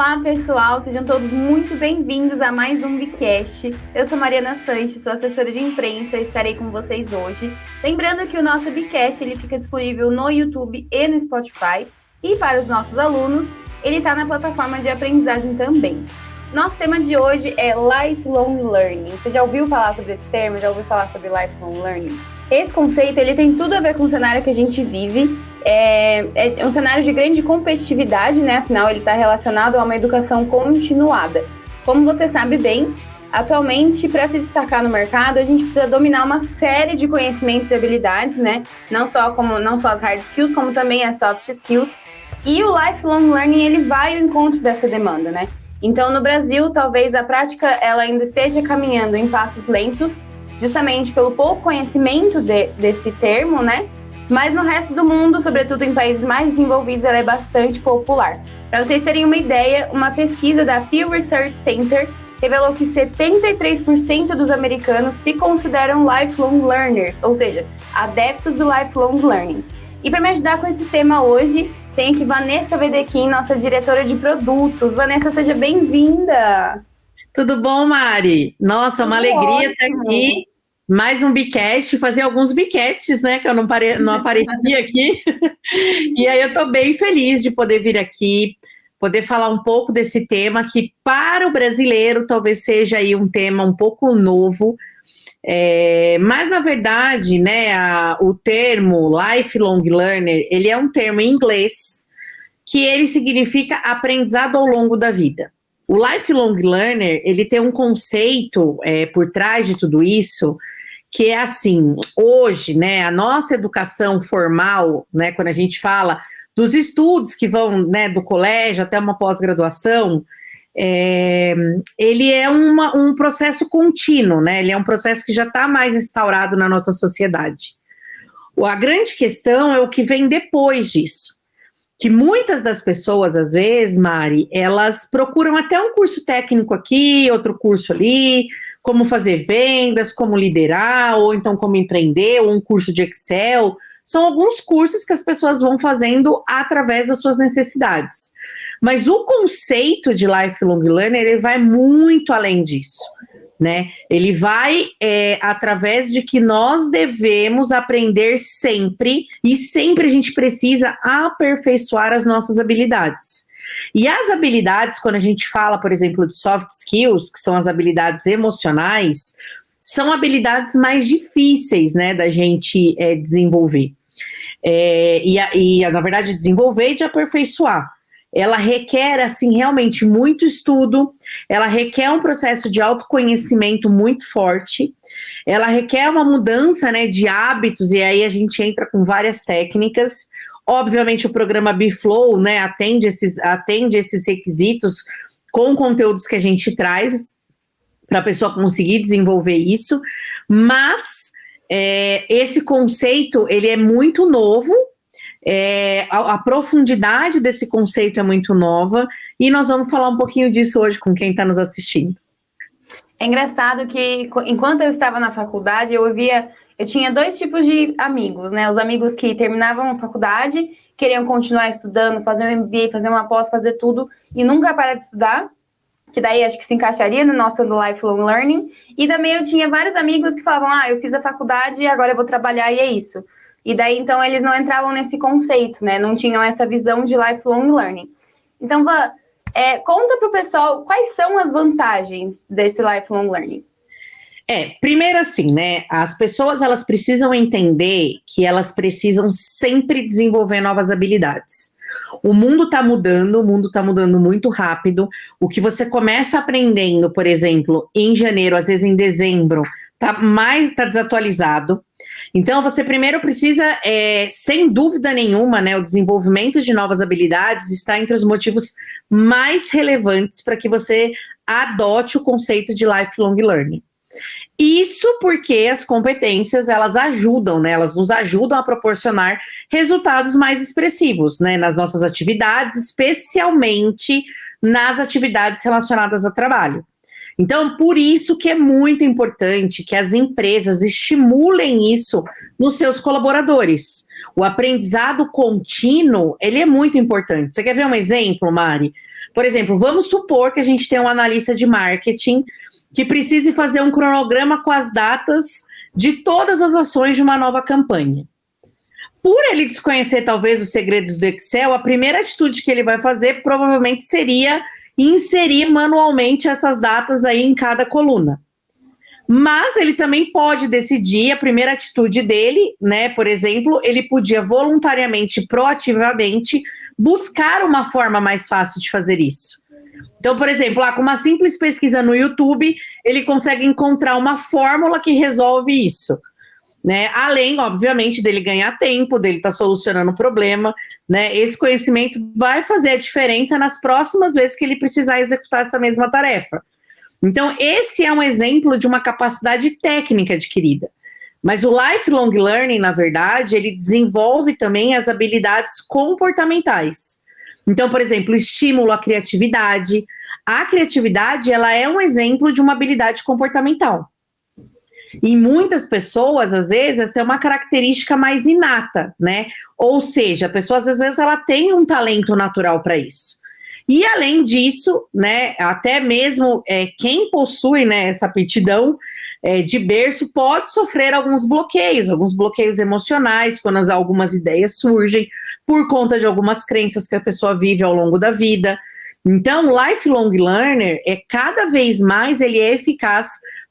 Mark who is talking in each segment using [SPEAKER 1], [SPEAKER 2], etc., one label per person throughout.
[SPEAKER 1] Olá, pessoal, sejam todos muito bem-vindos a mais um Bicast. Eu sou Mariana Sanches, sou assessora de imprensa e estarei com vocês hoje. Lembrando que o nosso Bicast ele fica disponível no YouTube e no Spotify. E para os nossos alunos, ele está na plataforma de aprendizagem também. Nosso tema de hoje é Lifelong Learning. Você já ouviu falar sobre esse termo? Já ouviu falar sobre Lifelong Learning? Esse conceito ele tem tudo a ver com o cenário que a gente vive. É um cenário de grande competitividade, né? Afinal, ele está relacionado a uma educação continuada. Como você sabe bem, atualmente, para se destacar no mercado, a gente precisa dominar uma série de conhecimentos e habilidades, né? Não só as hard skills, como também as soft skills. E o lifelong learning, ele vai ao encontro dessa demanda, né? Então, no Brasil, talvez a prática ela ainda esteja caminhando em passos lentos, justamente pelo pouco conhecimento desse termo, né? Mas no resto do mundo, sobretudo em países mais desenvolvidos, ela é bastante popular. Para vocês terem uma ideia, uma pesquisa da Pew Research Center revelou que 73% dos americanos se consideram lifelong learners, ou seja, adeptos do lifelong learning. E para me ajudar com esse tema hoje, tem aqui Vanessa Vedequim, nossa diretora de produtos. Vanessa, seja bem-vinda!
[SPEAKER 2] Tudo bom, Mari? Nossa, uma alegria estar aqui. Mais um Bicast, fazer alguns Bicasts, né, que eu não aparecia aqui. E aí eu estou bem feliz de poder vir aqui, poder falar um pouco desse tema que para o brasileiro talvez seja aí um tema um pouco novo, mas na verdade, né, o termo lifelong learner, ele é um termo em inglês que ele significa aprendizado ao longo da vida. O lifelong learner, ele tem um conceito por trás de tudo isso, que é assim, hoje, né, a nossa educação formal, né, quando a gente fala dos estudos que vão, né, do colégio até uma pós-graduação, ele é um processo contínuo, né, ele é um processo que já está mais instaurado na nossa sociedade. A grande questão é o que vem depois disso. Que muitas das pessoas, às vezes, Mari, elas procuram até um curso técnico aqui, outro curso ali, como fazer vendas, como liderar, ou então como empreender, ou um curso de Excel. São alguns cursos que as pessoas vão fazendo através das suas necessidades. Mas o conceito de lifelong learner, ele vai muito além disso, né? Ele vai através de que nós devemos aprender sempre, e sempre a gente precisa aperfeiçoar as nossas habilidades. E as habilidades, quando a gente fala, por exemplo, de soft skills, que são as habilidades emocionais, são habilidades mais difíceis, né, da gente desenvolver. Na verdade, desenvolver e de aperfeiçoar. Ela requer, assim, realmente muito estudo, ela requer um processo de autoconhecimento muito forte, ela requer uma mudança, né, de hábitos, e aí a gente entra com várias técnicas. Obviamente, o programa BeFlow, né, atende esses requisitos com conteúdos que a gente traz para a pessoa conseguir desenvolver isso, mas esse conceito, ele é muito novo, a profundidade desse conceito é muito nova, e nós vamos falar um pouquinho disso hoje com quem está nos assistindo.
[SPEAKER 1] É engraçado que, enquanto eu estava na faculdade, eu tinha dois tipos de amigos, né? Os amigos que terminavam a faculdade, queriam continuar estudando, fazer um MBA, fazer uma pós, fazer tudo, e nunca parar de estudar, que daí acho que se encaixaria no nosso lifelong learning. E também eu tinha vários amigos que falavam, eu fiz a faculdade e agora eu vou trabalhar e é isso. E daí, então, eles não entravam nesse conceito, né? Não tinham essa visão de lifelong learning. Então, Van, conta para o pessoal quais são as vantagens desse lifelong learning.
[SPEAKER 2] Primeiro assim, né? As pessoas, elas precisam entender que elas precisam sempre desenvolver novas habilidades. O mundo está mudando muito rápido. O que você começa aprendendo, por exemplo, em janeiro, às vezes em dezembro, tá desatualizado. Então, você primeiro precisa, sem dúvida nenhuma, né, o desenvolvimento de novas habilidades está entre os motivos mais relevantes para que você adote o conceito de lifelong learning. Isso porque as competências, elas ajudam, né? Elas nos ajudam a proporcionar resultados mais expressivos, né? Nas nossas atividades, especialmente nas atividades relacionadas ao trabalho. Então, por isso que é muito importante que as empresas estimulem isso nos seus colaboradores. O aprendizado contínuo, ele é muito importante. Você quer ver um exemplo, Mari? Por exemplo, vamos supor que a gente tem um analista de marketing que precise fazer um cronograma com as datas de todas as ações de uma nova campanha. Por ele desconhecer talvez os segredos do Excel, a primeira atitude que ele vai fazer provavelmente seria inserir manualmente essas datas aí em cada coluna. Mas ele também pode decidir, a primeira atitude dele, né, por exemplo, ele podia voluntariamente, proativamente, buscar uma forma mais fácil de fazer isso. Então, por exemplo, com uma simples pesquisa no YouTube, ele consegue encontrar uma fórmula que resolve isso. Né? Além, obviamente, dele ganhar tempo, dele estar solucionando o problema, né? Esse conhecimento vai fazer a diferença nas próximas vezes que ele precisar executar essa mesma tarefa. Então, esse é um exemplo de uma capacidade técnica adquirida. Mas o lifelong learning, na verdade, ele desenvolve também as habilidades comportamentais. Então, por exemplo, estímulo à criatividade. A criatividade, ela é um exemplo de uma habilidade comportamental. Em muitas pessoas, às vezes, essa é uma característica mais inata, né? Ou seja, a pessoa, às vezes, ela tem um talento natural para isso. E, além disso, né, até mesmo quem possui, né, essa aptidão de berço pode sofrer alguns bloqueios emocionais, quando algumas ideias surgem, por conta de algumas crenças que a pessoa vive ao longo da vida. Então, o lifelong learner, cada vez mais, ele é eficaz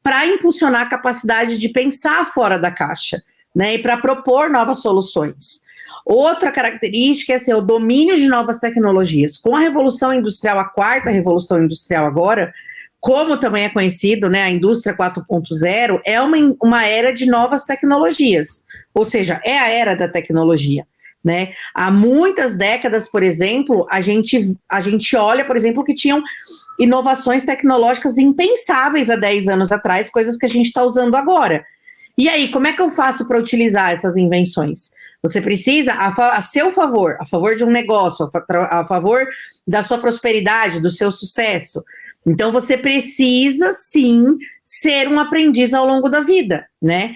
[SPEAKER 2] para impulsionar a capacidade de pensar fora da caixa, né, e para propor novas soluções. Outra característica é o domínio de novas tecnologias. Com a Revolução Industrial, a quarta Revolução Industrial agora, como também é conhecido, né, a indústria 4.0, é uma era de novas tecnologias, ou seja, é a era da tecnologia. Né? Há muitas décadas, por exemplo, a gente olha, por exemplo, que tinham inovações tecnológicas impensáveis há 10 anos atrás, coisas que a gente está usando agora. E aí, como é que eu faço para utilizar essas invenções? Você precisa, a seu favor, a favor de um negócio, a favor da sua prosperidade, do seu sucesso. Então, você precisa, sim, ser um aprendiz ao longo da vida, né?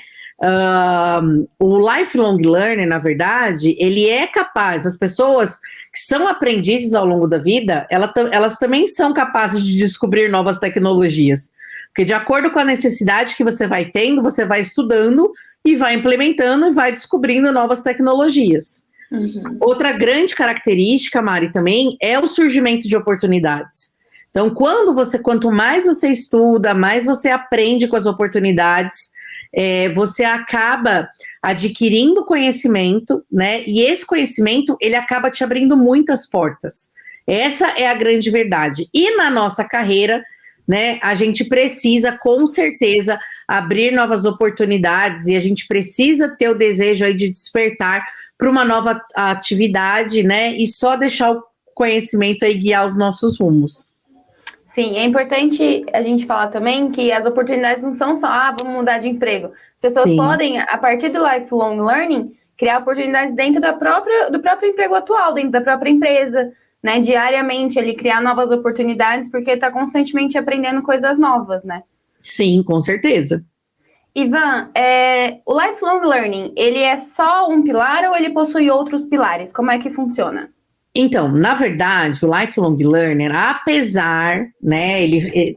[SPEAKER 2] O lifelong learning, na verdade, ele é capaz, as pessoas que são aprendizes ao longo da vida, elas também são capazes de descobrir novas tecnologias, porque de acordo com a necessidade que você vai tendo, você vai estudando e vai implementando e vai descobrindo novas tecnologias. Uhum. Outra grande característica, Mari, também é o surgimento de oportunidades. Então, quanto mais você estuda, mais você aprende com as oportunidades, você acaba adquirindo conhecimento, né? E esse conhecimento, ele acaba te abrindo muitas portas. Essa é a grande verdade. E na nossa carreira, né, a gente precisa, com certeza, abrir novas oportunidades e a gente precisa ter o desejo aí de despertar para uma nova atividade, né? E só deixar o conhecimento aí guiar os nossos rumos.
[SPEAKER 1] Sim, é importante a gente falar também que as oportunidades não são só, vamos mudar de emprego. As pessoas Sim. podem, a partir do lifelong learning, criar oportunidades dentro do próprio emprego atual, dentro da própria empresa, né? Diariamente, ele criar novas oportunidades, porque está constantemente aprendendo coisas novas, né?
[SPEAKER 2] Sim, com certeza.
[SPEAKER 1] Ivan, o lifelong learning, ele é só um pilar ou ele possui outros pilares? Como é que funciona?
[SPEAKER 2] Então, na verdade, o lifelong learner, apesar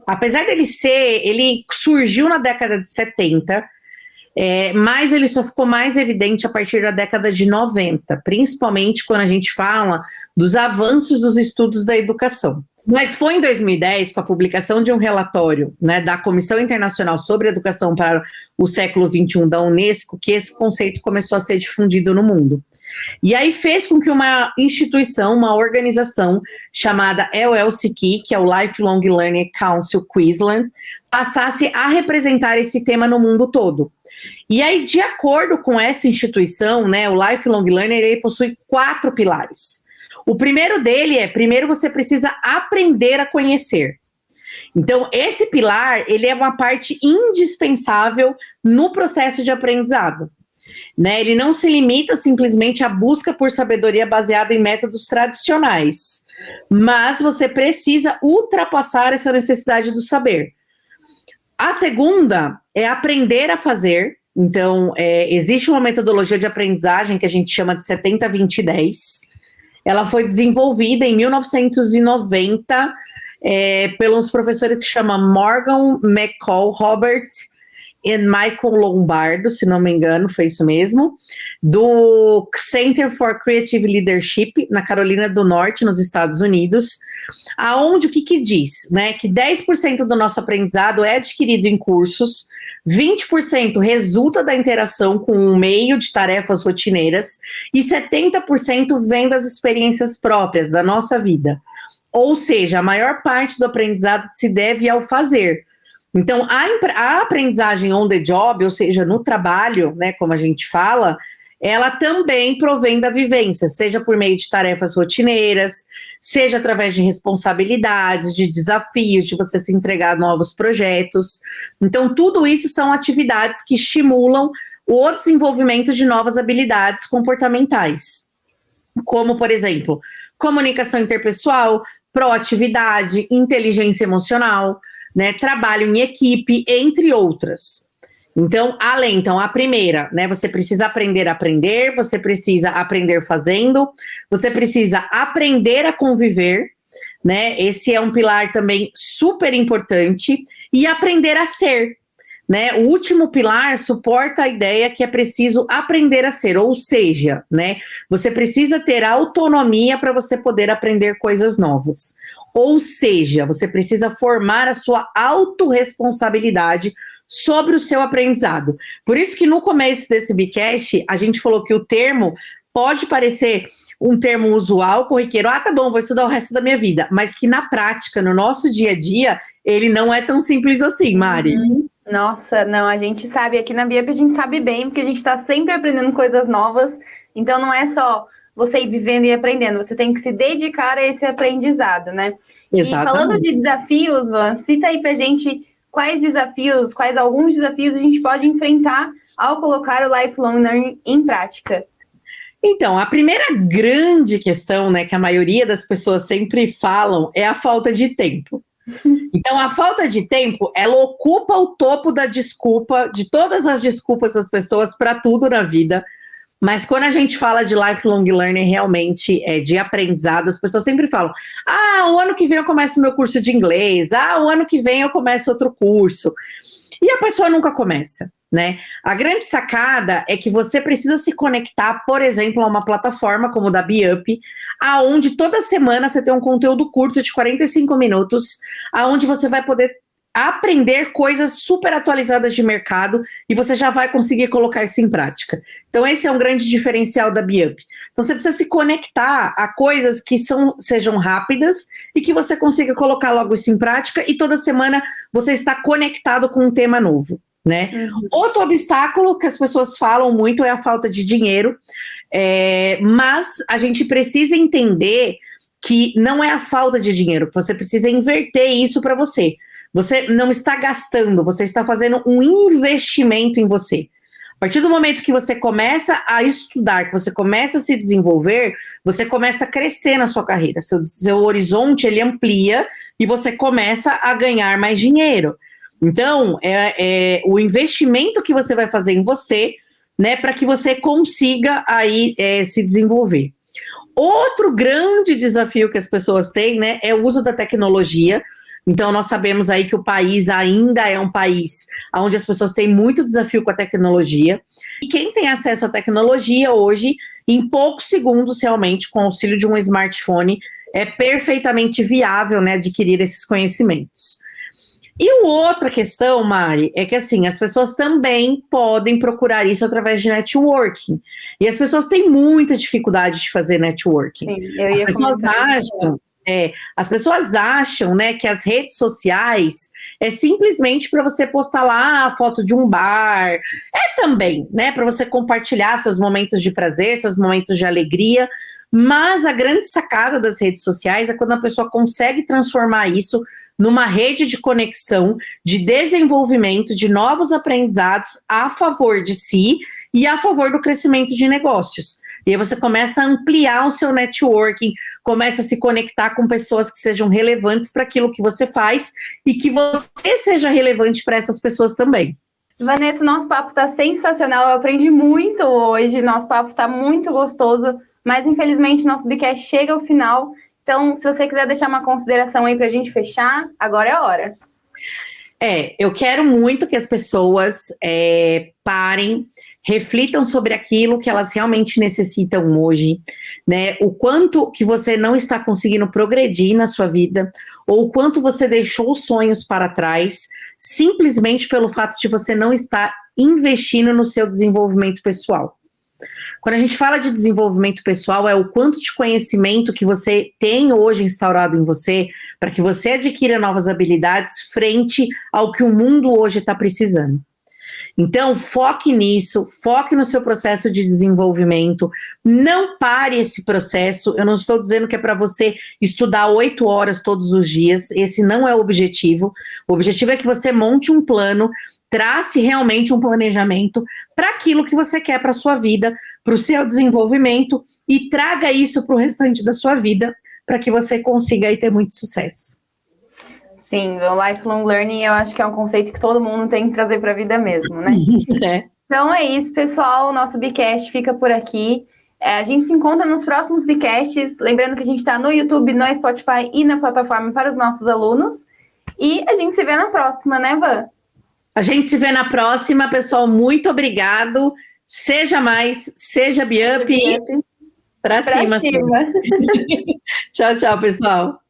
[SPEAKER 2] ele surgiu na década de 70, mas ele só ficou mais evidente a partir da década de 90, principalmente quando a gente fala dos avanços dos estudos da educação. Mas foi em 2010, com a publicação de um relatório, né, da Comissão Internacional sobre Educação para o Século XXI da Unesco, que esse conceito começou a ser difundido no mundo. E aí fez com que uma instituição, uma organização chamada LLCQ, que é o Lifelong Learning Council Queensland, passasse a representar esse tema no mundo todo. E aí, de acordo com essa instituição, né, o Lifelong Learning, ele possui 4 pilares. O primeiro dele primeiro você precisa aprender a conhecer. Então, esse pilar, ele é uma parte indispensável no processo de aprendizado. Né? Ele não se limita simplesmente à busca por sabedoria baseada em métodos tradicionais, mas você precisa ultrapassar essa necessidade do saber. A segunda é aprender a fazer. Então, existe uma metodologia de aprendizagem que a gente chama de 70-20-10. Ela foi desenvolvida em 1990 pelos professores que chamam Morgan McCall Roberts e Michael Lombardo, se não me engano, foi isso mesmo, do Center for Creative Leadership, na Carolina do Norte, nos Estados Unidos, aonde o que diz, né, que 10% do nosso aprendizado é adquirido em cursos, 20% resulta da interação com um meio de tarefas rotineiras e 70% vem das experiências próprias da nossa vida. Ou seja, a maior parte do aprendizado se deve ao fazer. Então, a aprendizagem on the job, ou seja, no trabalho, né, como a gente fala, ela também provém da vivência, seja por meio de tarefas rotineiras, seja através de responsabilidades, de desafios, de você se entregar a novos projetos. Então, tudo isso são atividades que estimulam o desenvolvimento de novas habilidades comportamentais, como, por exemplo, comunicação interpessoal, proatividade, inteligência emocional, né, trabalho em equipe, entre outras. Então, a primeira, né, você precisa aprender a aprender, você precisa aprender fazendo, você precisa aprender a conviver, né, esse é um pilar também super importante, e aprender a ser, né, o último pilar suporta a ideia que é preciso aprender a ser, ou seja, né, você precisa ter autonomia para você poder aprender coisas novas. Ou seja, você precisa formar a sua autorresponsabilidade sobre o seu aprendizado. Por isso que no começo desse Bcast, a gente falou que o termo pode parecer um termo usual, corriqueiro, tá bom, vou estudar o resto da minha vida, mas que na prática, no nosso dia a dia, ele não é tão simples assim, Mari.
[SPEAKER 1] Nossa, não, a gente sabe, aqui na BIAP a gente sabe bem, porque a gente está sempre aprendendo coisas novas, então não é só você ir vivendo e aprendendo, você tem que se dedicar a esse aprendizado, né?
[SPEAKER 2] Exatamente.
[SPEAKER 1] E falando de desafios, Van, cita aí pra gente quais alguns desafios a gente pode enfrentar ao colocar o lifelong learning em prática.
[SPEAKER 2] Então, a primeira grande questão, né, que a maioria das pessoas sempre falam é a falta de tempo. Então, a falta de tempo, ela ocupa o topo da desculpa, de todas as desculpas das pessoas para tudo na vida. Mas quando a gente fala de lifelong learning, realmente, de aprendizado, as pessoas sempre falam, o ano que vem eu começo meu curso de inglês, o ano que vem eu começo outro curso. E a pessoa nunca começa, né? A grande sacada é que você precisa se conectar, por exemplo, a uma plataforma como o da BeUp, aonde toda semana você tem um conteúdo curto de 45 minutos, aonde você vai poder aprender coisas super atualizadas de mercado e você já vai conseguir colocar isso em prática. Então, esse é um grande diferencial da BeUp. Então, você precisa se conectar a coisas que sejam rápidas e que você consiga colocar logo isso em prática e toda semana você está conectado com um tema novo, né? Outro obstáculo que as pessoas falam muito é a falta de dinheiro, mas a gente precisa entender que não é a falta de dinheiro, que você precisa inverter isso para você. Você não está gastando, você está fazendo um investimento em você. A partir do momento que você começa a estudar, que você começa a se desenvolver, você começa a crescer na sua carreira. Seu horizonte, ele amplia e você começa a ganhar mais dinheiro. Então, o investimento que você vai fazer em você, né, para que você consiga aí se desenvolver. Outro grande desafio que as pessoas têm, né, é o uso da tecnologia. Então, nós sabemos aí que o país ainda é um país onde as pessoas têm muito desafio com a tecnologia. E quem tem acesso à tecnologia hoje, em poucos segundos, realmente, com o auxílio de um smartphone, é perfeitamente viável, né, adquirir esses conhecimentos. E outra questão, Mari, é que assim, as pessoas também podem procurar isso através de networking. E as pessoas têm muita dificuldade de fazer networking.
[SPEAKER 1] Sim,
[SPEAKER 2] as pessoas acham, né, que as redes sociais é simplesmente para você postar lá a foto de um bar. Também, né, para você compartilhar seus momentos de prazer, seus momentos de alegria. Mas a grande sacada das redes sociais é quando a pessoa consegue transformar isso numa rede de conexão, de desenvolvimento, de novos aprendizados a favor de si e a favor do crescimento de negócios. E aí você começa a ampliar o seu networking, começa a se conectar com pessoas que sejam relevantes para aquilo que você faz e que você seja relevante para essas pessoas também.
[SPEAKER 1] Vanessa, nosso papo está sensacional, eu aprendi muito hoje, nosso papo está muito gostoso, mas infelizmente nosso Bicast chega ao final, então se você quiser deixar uma consideração aí para a gente fechar, agora é a hora.
[SPEAKER 2] Eu quero muito que as pessoas parem, reflitam sobre aquilo que elas realmente necessitam hoje, né? O quanto que você não está conseguindo progredir na sua vida, ou o quanto você deixou os sonhos para trás, simplesmente pelo fato de você não estar investindo no seu desenvolvimento pessoal. Quando a gente fala de desenvolvimento pessoal, é o quanto de conhecimento que você tem hoje instaurado em você, para que você adquira novas habilidades frente ao que o mundo hoje está precisando. Então, foque nisso, foque no seu processo de desenvolvimento, não pare esse processo, eu não estou dizendo que é para você estudar 8 horas todos os dias, esse não é o objetivo é que você monte um plano, trace realmente um planejamento para aquilo que você quer para a sua vida, para o seu desenvolvimento e traga isso para o restante da sua vida, para que você consiga aí ter muito sucesso.
[SPEAKER 1] Sim, o lifelong learning eu acho que é um conceito que todo mundo tem que trazer para a vida mesmo, né? Então é isso, pessoal. O nosso Bicast fica por aqui. A gente se encontra nos próximos Bicasts. Lembrando que a gente está no YouTube, no Spotify e na plataforma para os nossos alunos. E a gente se vê na próxima, né, Van?
[SPEAKER 2] A gente se vê na próxima, pessoal. Muito obrigado. Seja Biup. Para cima.
[SPEAKER 1] Tchau,
[SPEAKER 2] tchau, pessoal.